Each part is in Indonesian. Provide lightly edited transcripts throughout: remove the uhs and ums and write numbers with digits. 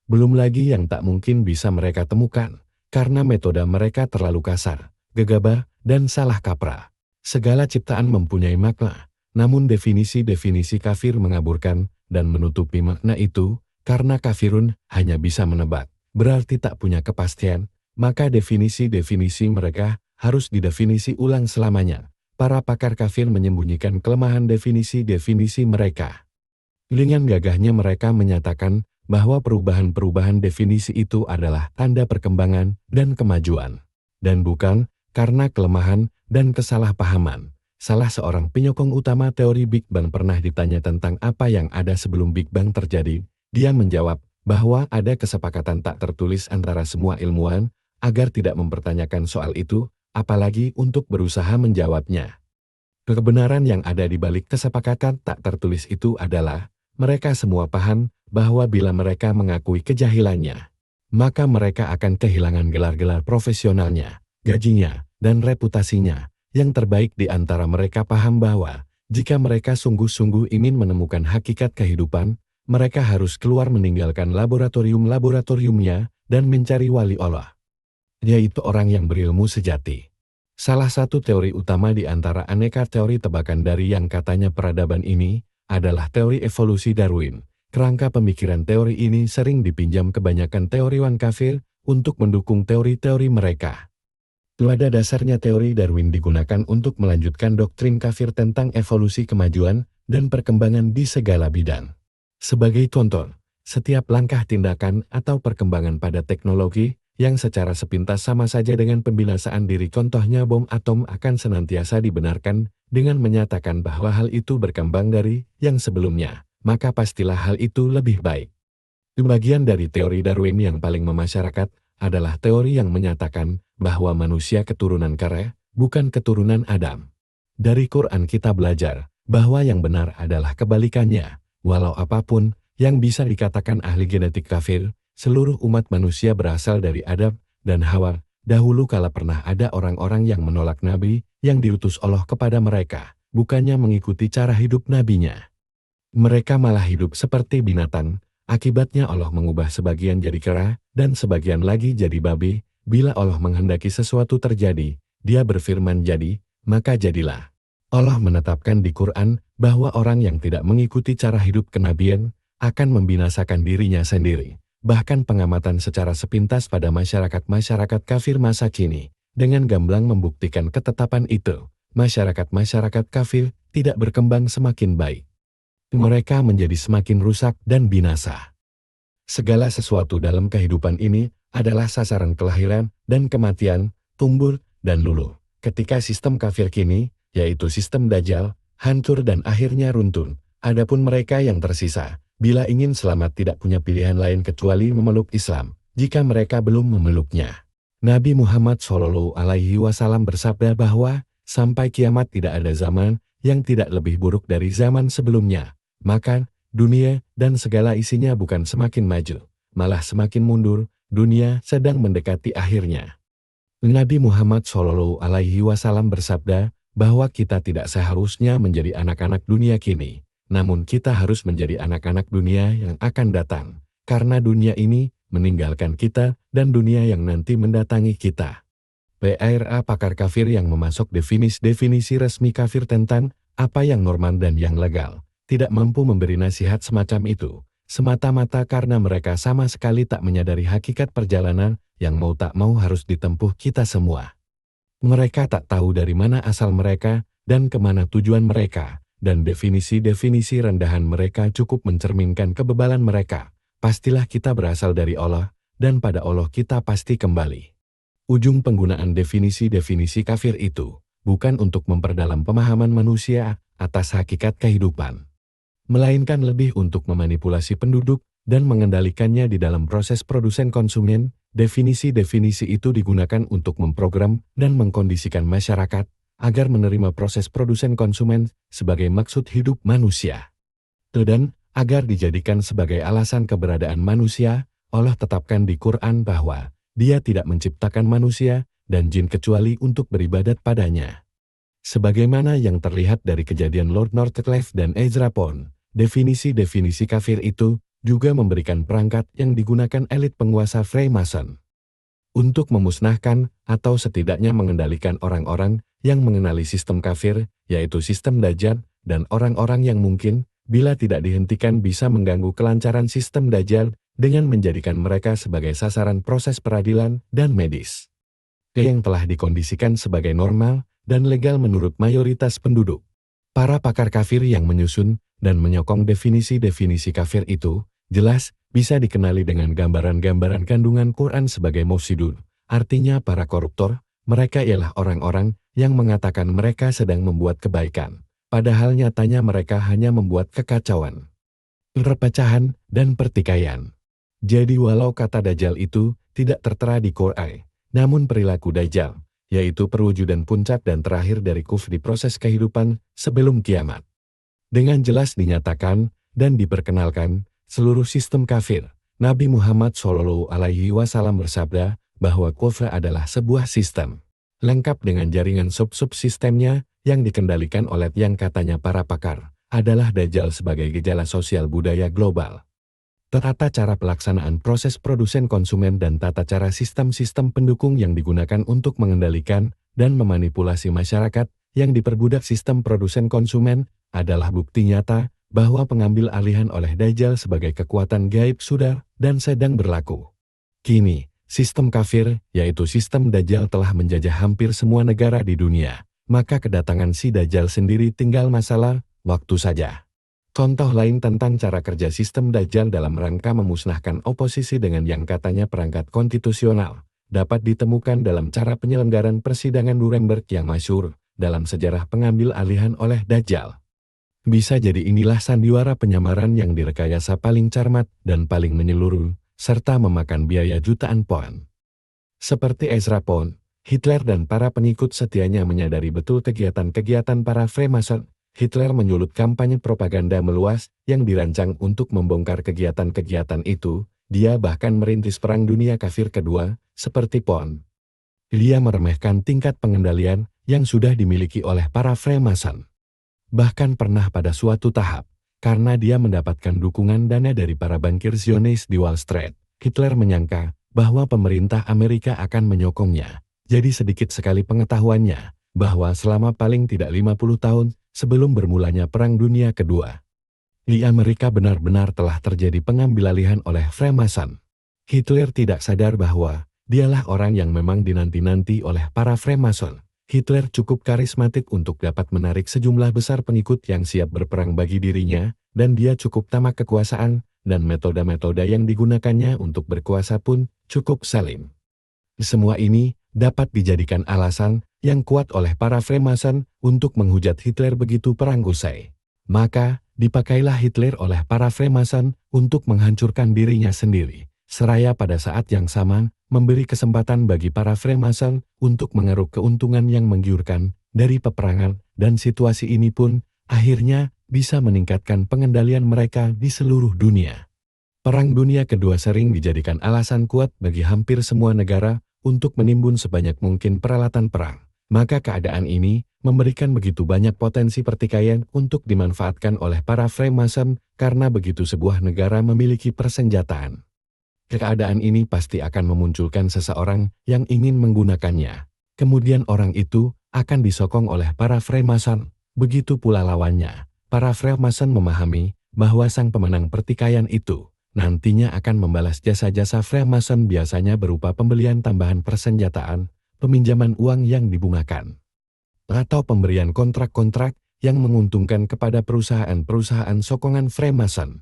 Belum lagi yang tak mungkin bisa mereka temukan, karena metode mereka terlalu kasar, gegabah, dan salah kaprah. Segala ciptaan mempunyai makna, namun definisi-definisi kafir mengaburkan dan menutupi makna itu, karena kafirun hanya bisa menebak, berarti tak punya kepastian, maka definisi-definisi mereka harus didefinisi ulang selamanya. Para pakar kafir menyembunyikan kelemahan definisi-definisi mereka. Dengan gagahnya mereka menyatakan bahwa perubahan-perubahan definisi itu adalah tanda perkembangan dan kemajuan, dan bukan karena kelemahan dan kesalahpahaman. Salah seorang penyokong utama teori Big Bang pernah ditanya tentang apa yang ada sebelum Big Bang terjadi. Dia menjawab bahwa ada kesepakatan tak tertulis antara semua ilmuwan agar tidak mempertanyakan soal itu, apalagi untuk berusaha menjawabnya. Kebenaran yang ada di balik kesepakatan tak tertulis itu adalah mereka semua paham bahwa bila mereka mengakui kejahilannya, maka mereka akan kehilangan gelar-gelar profesionalnya, gajinya, dan reputasinya. Yang terbaik di antara mereka paham bahwa jika mereka sungguh-sungguh ingin menemukan hakikat kehidupan, mereka harus keluar meninggalkan laboratorium-laboratoriumnya dan mencari wali Allah, yaitu orang yang berilmu sejati. Salah satu teori utama di antara aneka teori tebakan dari yang katanya peradaban ini adalah teori evolusi Darwin. Kerangka pemikiran teori ini sering dipinjam kebanyakan teoriwan kafir untuk mendukung teori-teori mereka. Pada dasarnya teori Darwin digunakan untuk melanjutkan doktrin kafir tentang evolusi kemajuan dan perkembangan di segala bidang. Sebagai contoh, setiap langkah tindakan atau perkembangan pada teknologi yang secara sepintas sama saja dengan pembinasaan diri, contohnya bom atom, akan senantiasa dibenarkan dengan menyatakan bahwa hal itu berkembang dari yang sebelumnya, maka pastilah hal itu lebih baik. Bagian dari teori Darwin yang paling memasyarakat adalah teori yang menyatakan bahwa manusia keturunan kera, bukan keturunan Adam. Dari Quran kita belajar bahwa yang benar adalah kebalikannya. Walau apapun yang bisa dikatakan ahli genetik kafir, seluruh umat manusia berasal dari Adam dan Hawa. Dahulu kala pernah ada orang-orang yang menolak Nabi yang diutus Allah kepada mereka, bukannya mengikuti cara hidup nabinya. Mereka malah hidup seperti binatang. Akibatnya Allah mengubah sebagian jadi kera dan sebagian lagi jadi babi. Bila Allah menghendaki sesuatu terjadi, Dia berfirman jadi, maka jadilah. Allah menetapkan di Quran bahwa orang yang tidak mengikuti cara hidup kenabian akan membinasakan dirinya sendiri. Bahkan pengamatan secara sepintas pada masyarakat-masyarakat kafir masa kini, dengan gamblang membuktikan ketetapan itu, masyarakat-masyarakat kafir tidak berkembang semakin baik. Mereka menjadi semakin rusak dan binasa. Segala sesuatu dalam kehidupan ini adalah sasaran kelahiran dan kematian, tumbuh dan luluh. Ketika sistem kafir kini, yaitu sistem Dajjal, hancur dan akhirnya runtuh, adapun mereka yang tersisa, bila ingin selamat tidak punya pilihan lain kecuali memeluk Islam, jika mereka belum memeluknya. Nabi Muhammad SAW bersabda bahwa, sampai kiamat tidak ada zaman yang tidak lebih buruk dari zaman sebelumnya. Maka, dunia dan segala isinya bukan semakin maju, malah semakin mundur. Dunia sedang mendekati akhirnya. Nabi Muhammad SAW bersabda bahwa kita tidak seharusnya menjadi anak-anak dunia kini, namun kita harus menjadi anak-anak dunia yang akan datang, karena dunia ini meninggalkan kita dan dunia yang nanti mendatangi kita. PRA pakar kafir yang memasuk definisi resmi kafir tentang apa yang normal dan yang legal, tidak mampu memberi nasihat semacam itu, semata-mata karena mereka sama sekali tak menyadari hakikat perjalanan yang mau tak mau harus ditempuh kita semua. Mereka tak tahu dari mana asal mereka dan kemana tujuan mereka, dan definisi-definisi rendahan mereka cukup mencerminkan kebebalan mereka. Pastilah kita berasal dari Allah, dan pada Allah kita pasti kembali. Ujung penggunaan definisi-definisi kafir itu bukan untuk memperdalam pemahaman manusia atas hakikat kehidupan, melainkan lebih untuk memanipulasi penduduk dan mengendalikannya di dalam proses produsen konsumen. Definisi-definisi itu digunakan untuk memprogram dan mengkondisikan masyarakat agar menerima proses produsen konsumen sebagai maksud hidup manusia. Dan agar dijadikan sebagai alasan keberadaan manusia, Allah tetapkan di Quran bahwa Dia tidak menciptakan manusia dan jin kecuali untuk beribadat padanya. Sebagaimana yang terlihat dari kejadian Lord Northcliffe dan Ezra Pound, definisi-definisi kafir itu juga memberikan perangkat yang digunakan elit penguasa Freemason untuk memusnahkan atau setidaknya mengendalikan orang-orang yang mengenali sistem kafir, yaitu sistem Dajjal, dan orang-orang yang mungkin, bila tidak dihentikan bisa mengganggu kelancaran sistem Dajjal dengan menjadikan mereka sebagai sasaran proses peradilan dan medis yang telah dikondisikan sebagai normal dan legal menurut mayoritas penduduk. Para pakar kafir yang menyusun dan menyokong definisi-definisi kafir itu, jelas bisa dikenali dengan gambaran-gambaran kandungan Quran sebagai mufsidun, artinya para koruptor. Mereka ialah orang-orang yang mengatakan mereka sedang membuat kebaikan, padahal nyatanya mereka hanya membuat kekacauan, perpecahan, dan pertikaian. Jadi walau kata Dajjal itu tidak tertera di Quran, namun perilaku Dajjal, yaitu perwujudan puncak dan terakhir dari kufur di proses kehidupan sebelum kiamat, dengan jelas dinyatakan dan diperkenalkan seluruh sistem kafir. Nabi Muhammad SAW bersabda bahwa kufur adalah sebuah sistem, lengkap dengan jaringan sub-sub sistemnya yang dikendalikan oleh yang katanya para pakar adalah Dajjal sebagai gejala sosial budaya global. Tata cara pelaksanaan proses produsen konsumen dan tata cara sistem-sistem pendukung yang digunakan untuk mengendalikan dan memanipulasi masyarakat yang diperbudak sistem produsen konsumen adalah bukti nyata bahwa pengambil alihan oleh Dajjal sebagai kekuatan gaib sudah dan sedang berlaku. Kini, sistem kafir, yaitu sistem Dajjal telah menjajah hampir semua negara di dunia, maka kedatangan si Dajjal sendiri tinggal masalah waktu saja. Contoh lain tentang cara kerja sistem Dajjal dalam rangka memusnahkan oposisi dengan yang katanya perangkat konstitusional, dapat ditemukan dalam cara penyelenggaran persidangan Nuremberg yang masyhur dalam sejarah pengambil alihan oleh Dajjal. Bisa jadi inilah sandiwara penyamaran yang direkayasa paling cermat dan paling menyeluruh, serta memakan biaya jutaan pound. Seperti Ezra Pound, Hitler dan para pengikut setianya menyadari betul kegiatan-kegiatan para Freemason. Hitler menyulut kampanye propaganda meluas yang dirancang untuk membongkar kegiatan-kegiatan itu. Dia bahkan merintis Perang Dunia Kafir Kedua, seperti Pound. Dia meremehkan tingkat pengendalian yang sudah dimiliki oleh para Freemason. Bahkan pernah pada suatu tahap, karena dia mendapatkan dukungan dana dari para bankir Zionis di Wall Street, Hitler menyangka bahwa pemerintah Amerika akan menyokongnya. Jadi sedikit sekali pengetahuannya bahwa selama paling tidak 50 tahun sebelum bermulanya Perang Dunia Kedua, di Amerika benar-benar telah terjadi pengambilalihan oleh Freemason. Hitler tidak sadar bahwa dialah orang yang memang dinanti-nanti oleh para Freemason. Hitler cukup karismatik untuk dapat menarik sejumlah besar pengikut yang siap berperang bagi dirinya, dan dia cukup tamak kekuasaan, dan metode-metode yang digunakannya untuk berkuasa pun cukup zalim. Semua ini dapat dijadikan alasan yang kuat oleh para Freemason untuk menghujat Hitler begitu perang usai. Maka, dipakailah Hitler oleh para Freemason untuk menghancurkan dirinya sendiri, seraya pada saat yang sama memberi kesempatan bagi para Freemason untuk mengeruk keuntungan yang menggiurkan dari peperangan, dan situasi ini pun akhirnya bisa meningkatkan pengendalian mereka di seluruh dunia. Perang Dunia Kedua sering dijadikan alasan kuat bagi hampir semua negara untuk menimbun sebanyak mungkin peralatan perang. Maka keadaan ini memberikan begitu banyak potensi pertikaian untuk dimanfaatkan oleh para Freemason karena begitu sebuah negara memiliki persenjataan. Keadaan ini pasti akan memunculkan seseorang yang ingin menggunakannya. Kemudian orang itu akan disokong oleh para Freemason. Begitu pula lawannya. Para Freemason memahami bahwa sang pemenang pertikaian itu nantinya akan membalas jasa-jasa Freemason biasanya berupa pembelian tambahan persenjataan, peminjaman uang yang dibungakan, atau pemberian kontrak-kontrak yang menguntungkan kepada perusahaan-perusahaan sokongan Freemason,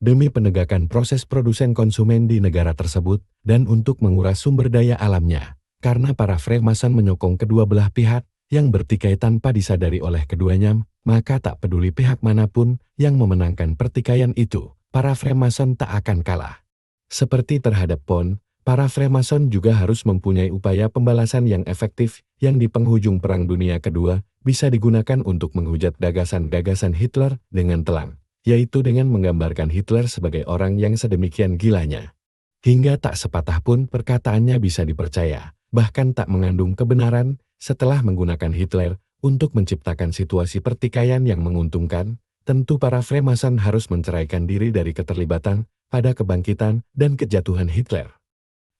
demi penegakan proses produsen konsumen di negara tersebut, dan untuk menguras sumber daya alamnya, karena para Freemason menyokong kedua belah pihak yang bertikai tanpa disadari oleh keduanya, maka tak peduli pihak manapun yang memenangkan pertikaian itu, para Freemason tak akan kalah. Seperti terhadap Pound, para Freemason juga harus mempunyai upaya pembalasan yang efektif yang di penghujung Perang Dunia Kedua bisa digunakan untuk menghujat gagasan-gagasan Hitler dengan telang, yaitu dengan menggambarkan Hitler sebagai orang yang sedemikian gilanya, hingga tak sepatah pun perkataannya bisa dipercaya, bahkan tak mengandung kebenaran. Setelah menggunakan Hitler untuk menciptakan situasi pertikaian yang menguntungkan, tentu para Freemason harus menceraikan diri dari keterlibatan pada kebangkitan dan kejatuhan Hitler.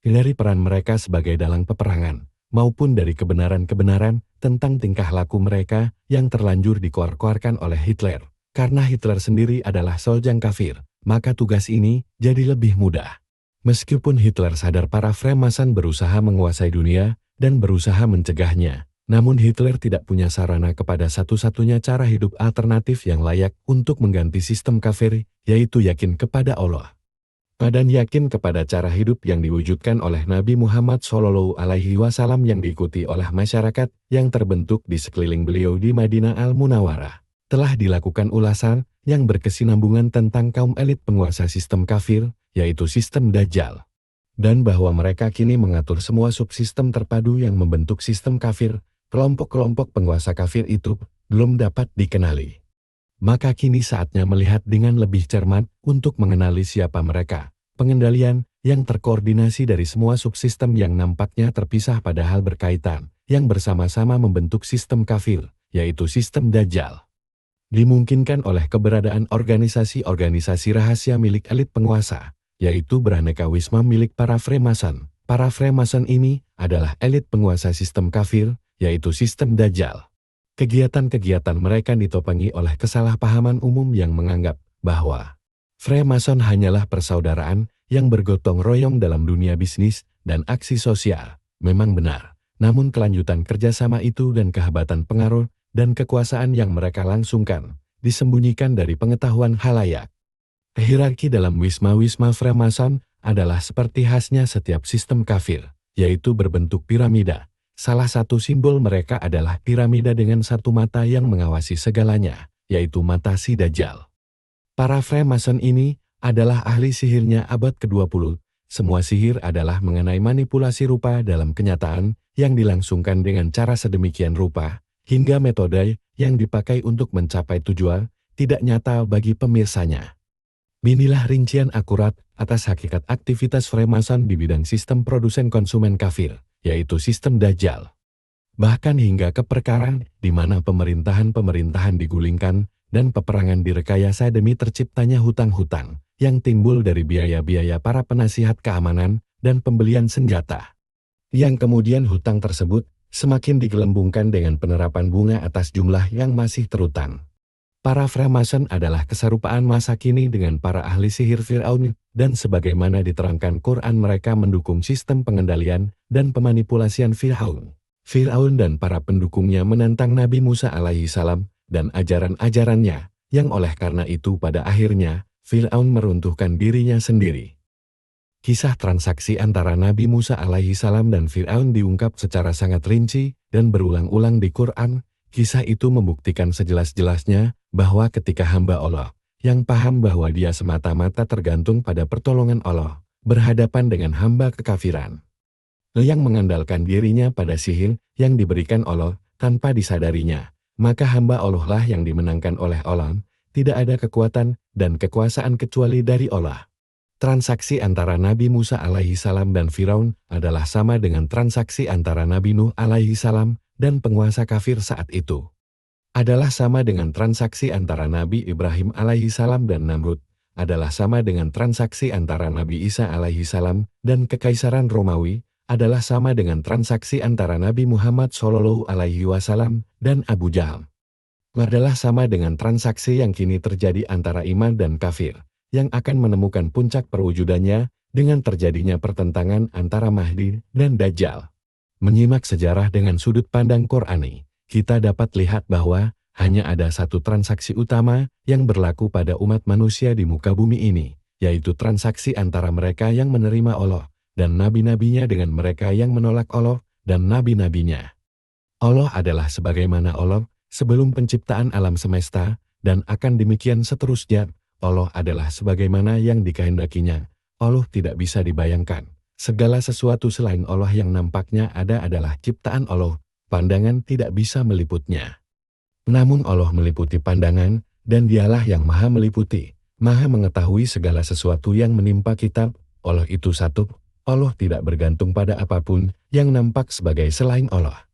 Dari peran mereka sebagai dalang peperangan, maupun dari kebenaran-kebenaran tentang tingkah laku mereka yang terlanjur dikoar-koarkan oleh Hitler. Karena Hitler sendiri adalah seorang kafir, maka tugas ini jadi lebih mudah. Meskipun Hitler sadar para Freemason berusaha menguasai dunia dan berusaha mencegahnya, namun Hitler tidak punya sarana kepada satu-satunya cara hidup alternatif yang layak untuk mengganti sistem kafir, yaitu yakin kepada Allah. Dan yakin kepada cara hidup yang diwujudkan oleh Nabi Muhammad SAW yang diikuti oleh masyarakat yang terbentuk di sekeliling beliau di Madinah Al-Munawwarah. Telah dilakukan ulasan yang berkesinambungan tentang kaum elit penguasa sistem kafir, yaitu sistem Dajjal. Dan bahwa mereka kini mengatur semua subsistem terpadu yang membentuk sistem kafir, kelompok-kelompok penguasa kafir itu belum dapat dikenali. Maka kini saatnya melihat dengan lebih cermat untuk mengenali siapa mereka. Pengendalian yang terkoordinasi dari semua subsistem yang nampaknya terpisah padahal berkaitan, yang bersama-sama membentuk sistem kafir, yaitu sistem Dajjal. Dimungkinkan oleh keberadaan organisasi-organisasi rahasia milik elit penguasa, yaitu beraneka wisma milik para Freemason. Para Freemason ini adalah elit penguasa sistem kafir, yaitu sistem Dajjal. Kegiatan-kegiatan mereka ditopangi oleh kesalahpahaman umum yang menganggap bahwa Freemason hanyalah persaudaraan yang bergotong royong dalam dunia bisnis dan aksi sosial. Memang benar, namun kelanjutan kerjasama itu dan kehebatan pengaruh dan kekuasaan yang mereka langsungkan disembunyikan dari pengetahuan khalayak. Hierarki dalam wisma-wisma Freemason adalah seperti khasnya setiap sistem kafir, yaitu berbentuk piramida. Salah satu simbol mereka adalah piramida dengan satu mata yang mengawasi segalanya, yaitu mata si Dajjal. Para Freemason ini adalah ahli sihirnya abad ke-20. Semua sihir adalah mengenai manipulasi rupa dalam kenyataan yang dilangsungkan dengan cara sedemikian rupa, hingga metode yang dipakai untuk mencapai tujuan tidak nyata bagi pemirsanya. Inilah rincian akurat atas hakikat aktivitas Freemason di bidang sistem produsen konsumen kafir, yaitu sistem Dajjal. Bahkan hingga ke perkara di mana pemerintahan-pemerintahan digulingkan dan peperangan direkayasa demi terciptanya hutang-hutang yang timbul dari biaya-biaya para penasihat keamanan dan pembelian senjata. Yang kemudian hutang tersebut semakin digelembungkan dengan penerapan bunga atas jumlah yang masih terutang. Para Freemason adalah keserupaan masa kini dengan para ahli sihir Fir'aun, dan sebagaimana diterangkan Quran mereka mendukung sistem pengendalian dan pemanipulasian Fir'aun. Fir'aun dan para pendukungnya menantang Nabi Musa alaihi salam dan ajaran-ajarannya, yang oleh karena itu pada akhirnya, Fir'aun meruntuhkan dirinya sendiri. Kisah transaksi antara Nabi Musa alaihi salam dan Fir'aun diungkap secara sangat rinci dan berulang-ulang di Quran. Kisah itu membuktikan sejelas-jelasnya bahwa ketika hamba Allah, yang paham bahwa dia semata-mata tergantung pada pertolongan Allah, berhadapan dengan hamba kekafiran, yang mengandalkan dirinya pada sihir yang diberikan Allah tanpa disadarinya, maka hamba Allah lah yang dimenangkan oleh Allah. Tidak ada kekuatan dan kekuasaan kecuali dari Allah. Transaksi antara Nabi Musa alaihi salam dan Firaun adalah sama dengan transaksi antara Nabi Nuh alaihi salam dan penguasa kafir saat itu. Adalah sama dengan transaksi antara Nabi Ibrahim alaihi salam dan Namrud. Adalah sama dengan transaksi antara Nabi Isa alaihi salam dan Kekaisaran Romawi. Adalah sama dengan transaksi antara Nabi Muhammad Shallallahu alaihi wasallam dan Abu Jahal. Adalah sama dengan transaksi yang kini terjadi antara iman dan kafir, yang akan menemukan puncak perwujudannya dengan terjadinya pertentangan antara Mahdi dan Dajjal. Menyimak sejarah dengan sudut pandang Qur'ani, kita dapat lihat bahwa hanya ada satu transaksi utama yang berlaku pada umat manusia di muka bumi ini, yaitu transaksi antara mereka yang menerima Allah dan nabi-nabinya dengan mereka yang menolak Allah dan nabi-nabinya. Allah adalah sebagaimana Allah sebelum penciptaan alam semesta, dan akan demikian seterusnya. Allah adalah sebagaimana yang dikehendakinya. Allah tidak bisa dibayangkan. Segala sesuatu selain Allah yang nampaknya ada adalah ciptaan Allah. Pandangan tidak bisa meliputnya. Namun Allah meliputi pandangan, dan dialah yang maha meliputi, maha mengetahui segala sesuatu yang menimpa kita. Allah itu satu. Allah tidak bergantung pada apapun yang nampak sebagai selain Allah.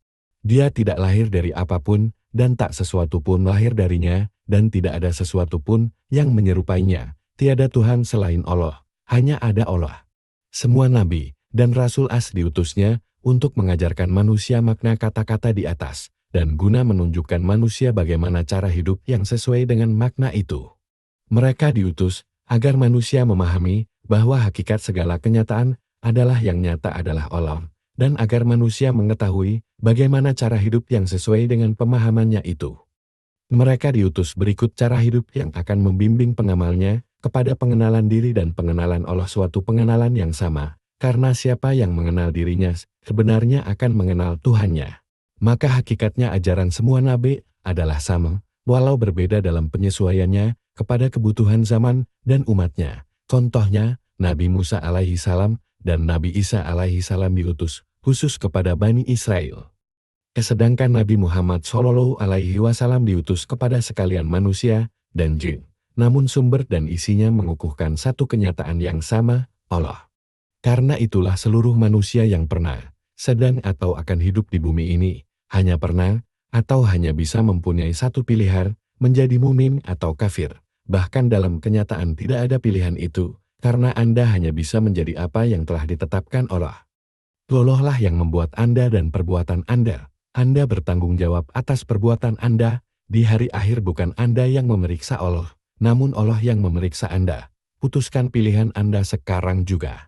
Dia tidak lahir dari apapun, dan tak sesuatu pun lahir darinya, dan tidak ada sesuatu pun yang menyerupainya. Tiada Tuhan selain Allah. hanya ada Allah. Semua nabi dan rasul diutusnya untuk mengajarkan manusia makna kata-kata di atas, dan guna menunjukkan manusia bagaimana cara hidup yang sesuai dengan makna itu. Mereka diutus agar manusia memahami bahwa hakikat segala kenyataan adalah yang nyata adalah Allah, dan agar manusia mengetahui bagaimana cara hidup yang sesuai dengan pemahamannya itu. Mereka diutus berikut cara hidup yang akan membimbing pengamalnya kepada pengenalan diri dan pengenalan Allah, suatu pengenalan yang sama, karena siapa yang mengenal dirinya sebenarnya akan mengenal Tuhannya. Maka hakikatnya ajaran semua nabi adalah sama, walau berbeda dalam penyesuaiannya kepada kebutuhan zaman dan umatnya. Contohnya, Nabi Musa alaihi salam dan Nabi Isa alaihi salam diutus khusus kepada Bani Israel. Sedangkan Nabi Muhammad Shallallahu Alaihi Wasallam diutus kepada sekalian manusia dan jin. Namun sumber dan isinya mengukuhkan satu kenyataan yang sama, Allah. Karena itulah seluruh manusia yang pernah, sedang atau akan hidup di bumi ini, hanya pernah atau hanya bisa mempunyai satu pilihan, menjadi mukmin atau kafir. Bahkan dalam kenyataan tidak ada pilihan itu, karena Anda hanya bisa menjadi apa yang telah ditetapkan Allah. Allah lah yang membuat Anda dan perbuatan Anda. Anda bertanggung jawab atas perbuatan Anda. Di hari akhir bukan Anda yang memeriksa Allah, namun Allah yang memeriksa Anda. Putuskan pilihan Anda sekarang juga.